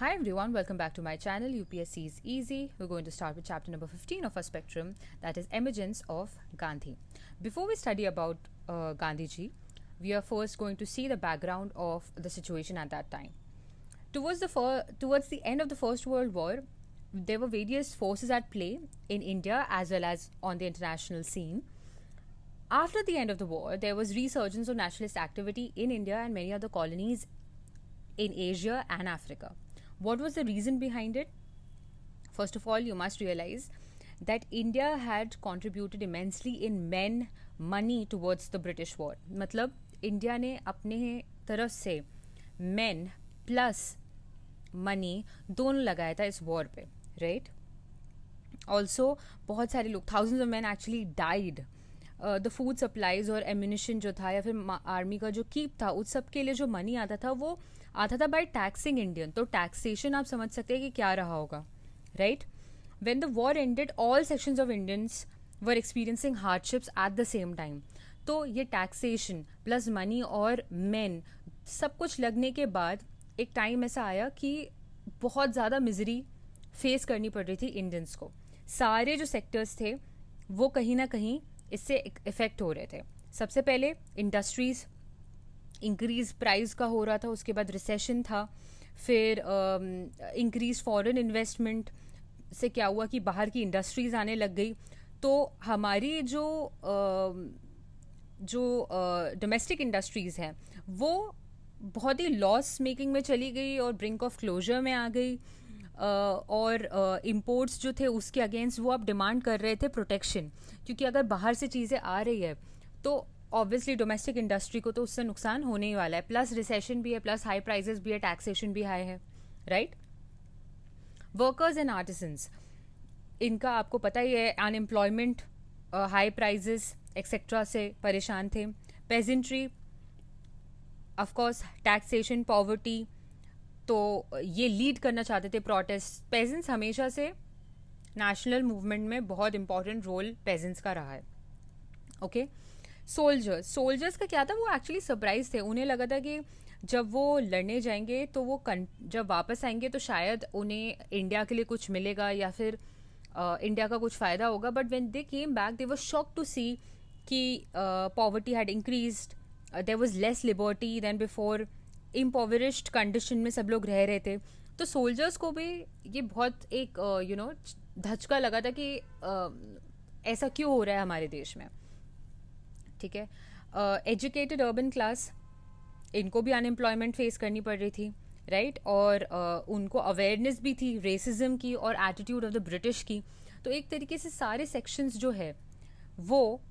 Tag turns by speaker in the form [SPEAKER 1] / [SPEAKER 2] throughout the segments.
[SPEAKER 1] Hi everyone, welcome back to my channel. UPSC is easy. We're going to start with chapter number 15 of our spectrum, that is Emergence of Gandhi. Before we study about Gandhiji, we are first going to see the background of the situation at that time. Towards the end of the First World War, there were various forces at play in India as well as on the international scene. After the end of the war, there was resurgence of nationalist activity in India and many other colonies in Asia and Africa. What was the reason behind it? First of all, you must realize that India had contributed immensely in men, money towards the British war. मतलब India ने अपने तरफ से men plus money दोनों लगाया था इस war पे, राइट? ऑल्सो बहुत सारे लोग, thousands of man actually died. The food supplies और एम्यूनिशन जो था या फिर आर्मी का जो कीप था, उस सब के लिए जो मनी आता था वो आता था बाय टैक्सिंग इंडियन. तो टैक्सेशन आप समझ सकते हैं कि क्या रहा होगा, right? When the war ended, all sections of Indians were experiencing hardships at the same time. तो ये टैक्सेशन प्लस मनी और मैन सब कुछ लगने के बाद एक टाइम ऐसा आया कि बहुत ज़्यादा मिजरी फेस करनी पड़ रही थी इंडियंस को. सारे जो सेक्टर्स थे वो कहीं ना कहीं इससे इफेक्ट हो रहे थे. सबसे पहले इंडस्ट्रीज, इंक्रीज प्राइस का हो रहा था, उसके बाद रिसेशन था, फिर इंक्रीज फॉरेन इन्वेस्टमेंट से क्या हुआ कि बाहर की इंडस्ट्रीज आने लग गई. तो हमारी जो डोमेस्टिक इंडस्ट्रीज हैं वो बहुत ही लॉस मेकिंग में चली गई और ब्रिंक ऑफ क्लोजर में आ गई. और इम्पोर्ट्स जो थे उसके अगेंस्ट वो अब डिमांड कर रहे थे प्रोटेक्शन, क्योंकि अगर बाहर से चीज़ें आ रही है तो ऑब्वियसली डोमेस्टिक इंडस्ट्री को तो उससे नुकसान होने ही वाला है. प्लस रिसेशन भी है, प्लस हाई प्राइसेस भी है, टैक्सेशन भी हाई है, राइट? वर्कर्स एंड आर्टिसंस, इनका आपको पता ही है, अनएम्प्लॉयमेंट, हाई प्राइजेस एक्सेट्रा से परेशान थे. पेजेंट्री, ऑफकोर्स टैक्सेशन, पॉवर्टी, तो ये लीड करना चाहते थे प्रोटेस्ट. पेजेंट्स हमेशा से नेशनल मूवमेंट में बहुत इंपॉर्टेंट रोल पेजेंट्स का रहा है. ओके, सोल्जर्स का क्या था, वो एक्चुअली सरप्राइज थे. उन्हें लगा था कि जब वो लड़ने जाएंगे तो वो जब वापस आएंगे तो शायद उन्हें इंडिया के लिए कुछ मिलेगा या फिर इंडिया का कुछ फ़ायदा होगा. But when they came back they were shocked to see कि poverty had increased, there was less liberty than before, impoverished condition में सब लोग रह रहे थे. तो सोल्जर्स को भी ये बहुत एक धचका लगा था कि ऐसा क्यों हो रहा है हमारे देश में, ठीक है? एजुकेटेड अर्बन क्लास, इनको भी अनएम्प्लॉयमेंट फेस करनी पड़ रही थी, राइट? और उनको अवेयरनेस भी थी रेसिज्म की और एटीट्यूड ऑफ द ब्रिटिश की. तो एक तरीके से सारे सेक्शंस जो है वो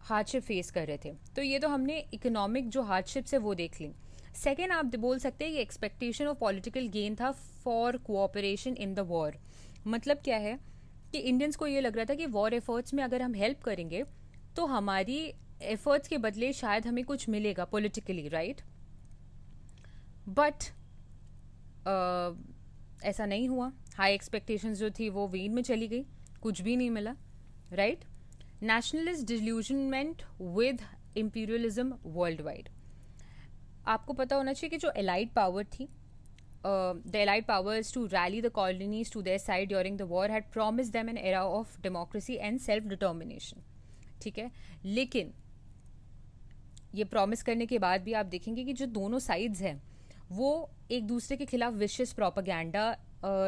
[SPEAKER 1] हार्डशिप फेस कर रहे थे. तो ये तो हमने इकोनॉमिक जो हार्डशिप्स है वो देख ली. सेकेंड, आप बोल सकते हैं ये एक्सपेक्टेशन ऑफ पॉलिटिकल गेन था for cooperation in the war. मतलब क्या है कि इंडियंस को ये लग रहा था कि वॉर एफर्ट्स में अगर हम हेल्प करेंगे तो हमारी एफर्ट्स के बदले शायद हमें कुछ मिलेगा पॉलिटिकली, राइट? बट ऐसा नहीं हुआ. हाई एक्सपेक्टेशंस जो थी वो वेन में चली गई, कुछ भी नहीं मिला, right? Nationalist disillusionment with imperialism worldwide. आपको पता होना चाहिए कि जो एलाइड पावर थी, the allied powers to rally the colonies to their side during the war had promised them an era of democracy and self determination, ठीक है? लेकिन ये प्रॉमिस करने के बाद भी आप देखेंगे कि जो दोनों साइड्स हैं वो एक दूसरे के खिलाफ विशियस प्रोपागेंडा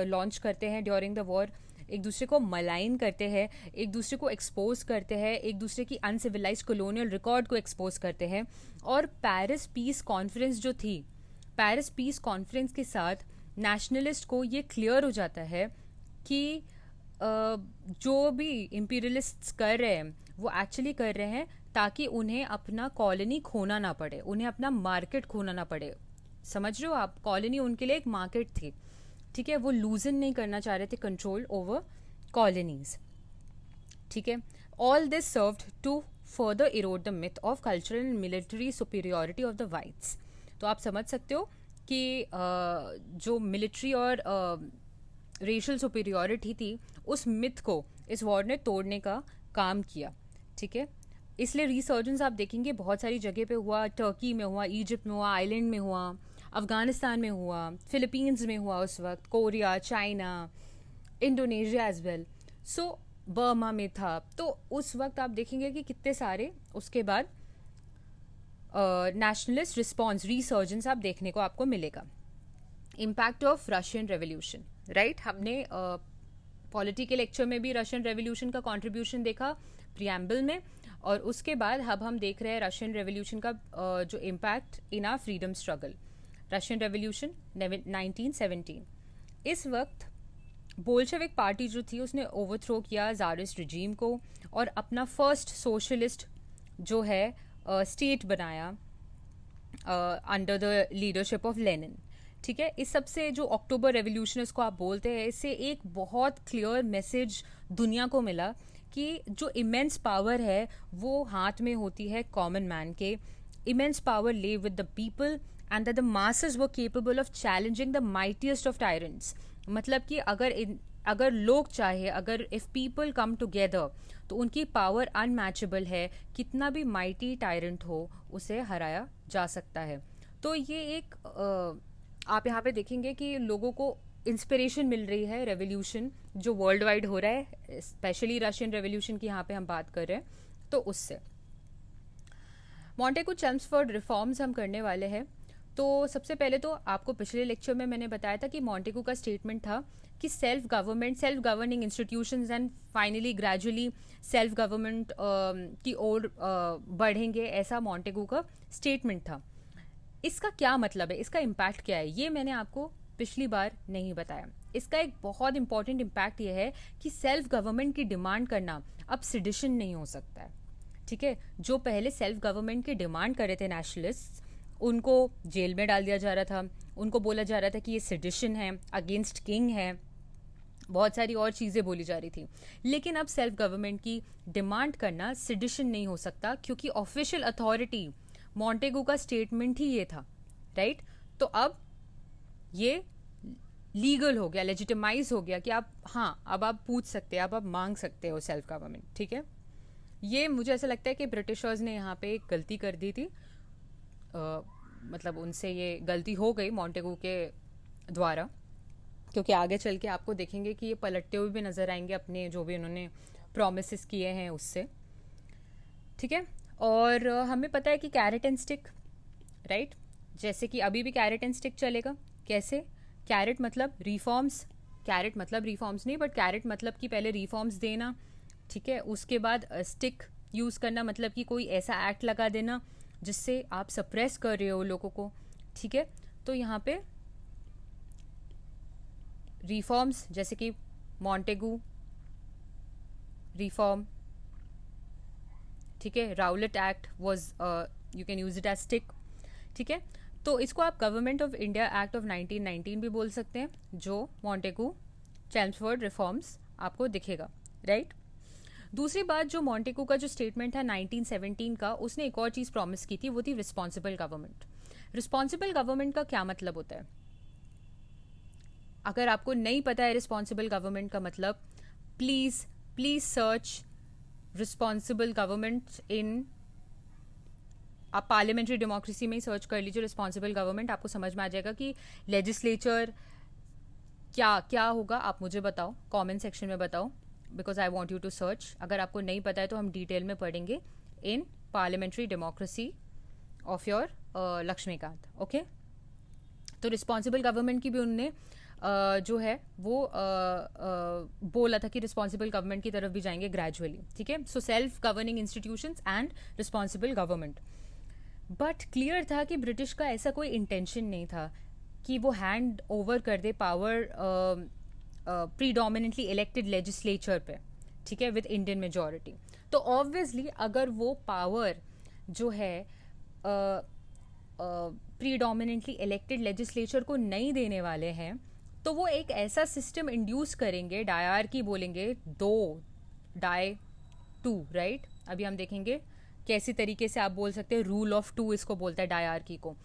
[SPEAKER 1] लॉन्च करते हैं ड्यूरिंग द वॉर, एक दूसरे को मलाइन करते हैं, एक दूसरे को एक्सपोज करते हैं, एक दूसरे की अनसिविलाइज्ड कॉलोनियल रिकॉर्ड को एक्सपोज करते हैं. और पेरिस पीस कॉन्फ्रेंस जो थी, पेरिस पीस कॉन्फ्रेंस के साथ नेशनलिस्ट को ये क्लियर हो जाता है कि जो भी इंपीरियलिस्ट्स कर रहे हैं वो एक्चुअली कर रहे हैं ताकि उन्हें अपना कॉलोनी खोना ना पड़े, उन्हें अपना मार्केट खोना ना पड़े. समझ रहे हो आप? कॉलोनी उनके लिए एक मार्केट थी, ठीक है? वो लूजन नहीं करना चाह रहे थे कंट्रोल ओवर कॉलोनीज, ठीक है? All this served to further erode the myth of cultural and military superiority of the whites. तो आप समझ सकते हो कि जो मिलिट्री और रेशियल सुपीरियोरिटी थी उस मिथ को इस वॉर ने तोड़ने का काम किया, ठीक है? इसलिए रिसर्जेंस आप देखेंगे बहुत सारी जगह पे हुआ, टर्की में हुआ, इजिप्ट में हुआ, आइलैंड में हुआ, अफ़गानिस्तान में हुआ, फ़िलीपींस में हुआ उस वक्त, Korea, China, Indonesia as well, so Burma में था। तो उस वक्त आप देखेंगे कि कितने सारे उसके बाद नेशनलिस्ट रिस्पॉन्स, रिसर्जेंस आप देखने को आपको मिलेगा। Impact of Russian revolution, right, हमने पॉलिटी के लेक्चर में भी रशियन रेवोल्यूशन का कंट्रीब्यूशन देखा प्रियम्बल में, और उसके बाद अब हम देख रहे हैं रशियन रेवोल्यूशन का जो impact in are freedom struggle. Russian revolution 1917, इस वक्त बोल्शेविक पार्टी जो थी उसने ओवरथ्रो किया ज़ारिस्ट रिजीम को और अपना फर्स्ट सोशलिस्ट जो है स्टेट बनाया under the leadership of Lenin. ठीक है, इस सबसे जो अक्टूबर रेवोल्यूशन इसको आप बोलते हैं, इससे एक बहुत क्लियर मैसेज दुनिया को मिला कि जो इमेंस पावर है वो हाथ में होती है कॉमन मैन के। इमेंस पावर ले with the people and that the masses were capable of challenging the mightiest of tyrants. मतलब कि अगर लोग चाहे, अगर इफ पीपल कम टुगेदर तो उनकी पावर अनमैचेबल है, कितना भी माइटी टायरेंट हो उसे हराया जा सकता है। तो ये एक आप यहाँ पे देखेंगे कि लोगों को इंस्पिरेशन मिल रही है रेवोल्यूशन जो वर्ल्ड वाइड हो रहा है, स्पेशली रशियन रेवोल्यूशन की यहाँ पे हम बात कर रहे हैं, तो उससे मॉन्टेगू चेम्सफोर्ड रिफॉर्म्स हम करने वाले हैं। तो सबसे पहले तो आपको पिछले लेक्चर में मैंने बताया था कि मॉन्टेगू का स्टेटमेंट था कि self government, self governing institutions and finally gradually self government की ओर बढ़ेंगे, ऐसा मॉन्टेगू का स्टेटमेंट था। इसका क्या मतलब है, इसका इम्पैक्ट क्या है, ये मैंने आपको पिछली बार नहीं बताया। इसका एक बहुत इंपॉर्टेंट इम्पैक्ट ये है कि सेल्फ गवर्नमेंट की डिमांड करना अब सिडिशन नहीं हो सकता है। ठीक है, जो पहले सेल्फ गवर्नमेंट की डिमांड कर रहे थे नेशनलिस्ट, उनको जेल में डाल दिया जा रहा था, उनको बोला जा रहा था कि ये सिडिशन है, अगेंस्ट किंग है, बहुत सारी और चीज़ें बोली जा रही थी। लेकिन अब सेल्फ गवर्नमेंट की डिमांड करना सिडिशन नहीं हो सकता, क्योंकि ऑफिशियल अथॉरिटी मॉन्टेगू का स्टेटमेंट ही ये था, राइट। तो अब ये लीगल हो गया, लेजिटिमाइज हो गया कि आप, हाँ, अब आप पूछ सकते हैं, अब आप मांग सकते हो सेल्फ गवर्नमेंट। ठीक है, ये मुझे ऐसा लगता है कि ब्रिटिशर्स ने यहाँ पे एक गलती कर दी थी, मतलब उनसे ये गलती हो गई मॉन्टेगू के द्वारा, क्योंकि आगे चल के आपको देखेंगे कि ये पलटते हुए भी नजर आएंगे अपने जो भी उन्होंने प्रोमिस किए हैं उससे। ठीक है, और हमें पता है कि कैरेट एंड स्टिक, राइट, जैसे कि अभी भी कैरेट एंड स्टिक चलेगा। कैसे? कैरेट मतलब रिफॉर्म्स, कैरेट मतलब रिफॉर्म्स नहीं, बट कैरेट मतलब कि पहले रिफॉर्म्स देना, ठीक है, उसके बाद स्टिक यूज़ करना, मतलब कि कोई ऐसा एक्ट लगा देना जिससे आप सप्रेस कर रहे हो लोगों को। ठीक है, तो यहाँ पे रिफॉर्म्स जैसे कि मॉन्टेगू रिफॉर्म, ठीक है, Rowlatt act was, you can use it as stick. ठीक है, तो इसको आप government of India act of 1919 भी बोल सकते हैं, जो मॉन्टेगू चेम्सफोर्ड रिफॉर्म्स आपको दिखेगा, राइट। दूसरी बात, जो मॉन्टेगू का जो स्टेटमेंट था 1917 का, उसने एक और चीज़ प्रॉमिस की थी, वो थी रिस्पॉन्सिबल गवर्नमेंट। रिस्पॉन्सिबल गवर्नमेंट का क्या मतलब होता है? अगर आपको नहीं पता है रिस्पॉन्सिबल गवर्नमेंट का मतलब, please search responsible government in, आप पार्लियामेंट्री डेमोक्रेसी में ही सर्च कर लीजिए रिस्पॉन्सिबल गवर्नमेंट, आपको समझ में आ जाएगा कि लेजिस्लेचर क्या क्या होगा। आप मुझे बताओ, कमेंट सेक्शन में बताओ, because I want you to search. अगर आपको नहीं पता है तो हम डिटेल में पढ़ेंगे in parliamentary democracy of your Laxmikanth. Okay, तो रिस्पॉन्सिबल गवर्नमेंट की भी उनने जो है वो बोला था कि रिस्पॉन्सिबल गवर्नमेंट की तरफ भी जाएंगे ग्रेजुअली। ठीक है, so self governing institutions and responsible government. But clear था कि ब्रिटिश का ऐसा कोई इंटेंशन नहीं था कि वो हैंड ओवर कर दे पावर प्रीडोमिनेंटली इलेक्टेड लेजिस्लेचर पे, ठीक है, विद इंडियन मेजॉरिटी। तो ऑब्वियसली अगर वो पावर जो है प्रीडोमिनेंटली इलेक्टेड लेजिस्लेचर को नहीं देने वाले हैं, तो वो एक ऐसा सिस्टम इंड्यूस करेंगे, डायआर्की बोलेंगे, दो डाई टू, राइट। अभी हम देखेंगे कैसी तरीके से आप बोल सकते हैं, रूल ऑफ टू इसको बोलता है डायआर्की को।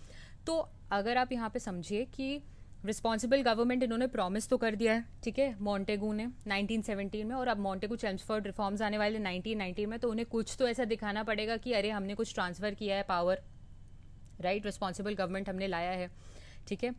[SPEAKER 1] तो अगर आप यहाँ पे समझिए कि रिस्पॉन्सिबल गवर्नमेंट इन्होंने प्रॉमिस तो कर दिया है, ठीक है, मॉन्टेगू ने 1917 में, और अब मॉन्टेगू चेम्सफोर्ड रिफॉर्म्स आने वाले 1990 में, तो उन्हें कुछ तो ऐसा दिखाना पड़ेगा कि अरे हमने कुछ ट्रांसफर किया है पावर, राइट, रिस्पॉन्सिबल गवर्नमेंट हमने लाया है। ठीक है।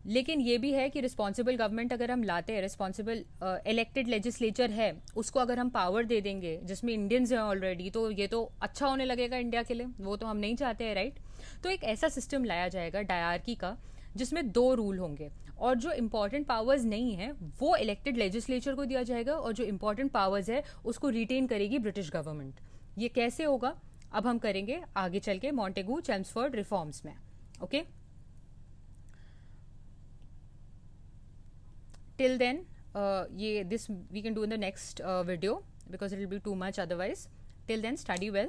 [SPEAKER 1] लेकिन ये भी है कि रिस्पॉन्सिबल गवर्नमेंट अगर हम लाते हैं, रिस्पॉन्सिबल इलेक्टेड लेजिस्लेचर है, उसको अगर हम पावर दे देंगे जिसमें इंडियंस हैं ऑलरेडी, तो ये तो अच्छा होने लगेगा इंडिया के लिए, वो तो हम नहीं चाहते हैं, राइट। तो एक ऐसा सिस्टम लाया जाएगा डायरकी का, जिसमें 2 रूल होंगे, और जो इंपॉर्टेंट पावर्स नहीं है वो इलेक्टेड लेजिस्लेचर को दिया जाएगा, और जो इंपॉर्टेंट पावर्स है उसको रिटेन करेगी ब्रिटिश गवर्नमेंट। ये कैसे होगा अब हम करेंगे आगे चल के मॉन्टेगू चेम्सफोर्ड रिफॉर्म्स में, okay. Till then, this we can do in the next video, because it will be too much otherwise. Till then, study well.